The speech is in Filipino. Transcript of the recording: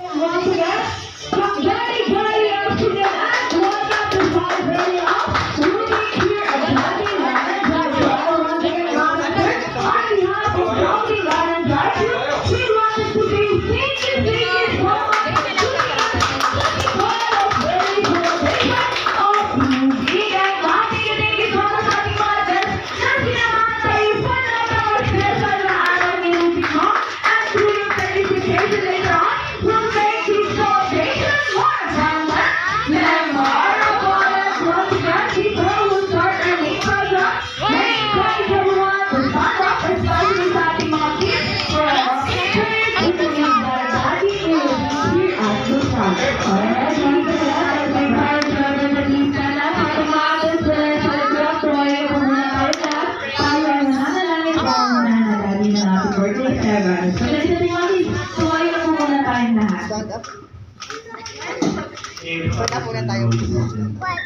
Once again, very afternoon and welcome to Five Radio. We're here at Happy Lemon Drive. Once again, on behalf of Happy Lemon Drive, we wanted to say thank you so much for tuning in very celebration of music and maraming thank you so much sa ating mga guests na sinamahan tayo sa napaka-special na araw ni music mo at through your participation later on. We'll make this celebration more fun and memorable. Once again, before we start our main program, let's encourage everyone to stand up, especially sa ating mga kids, for our parents who believe that daddy is here at the front. Alright, once again, as my parents remember that please stand up sa ating mga kids sa likod. Tumayo po muna tayo na tayo ay nananalangin po ang muna na daddy na happy birthday ever. So, let's say mga kids, tumayo po muna tayong lahat. Stand up. Stand up muna tayo. Wait.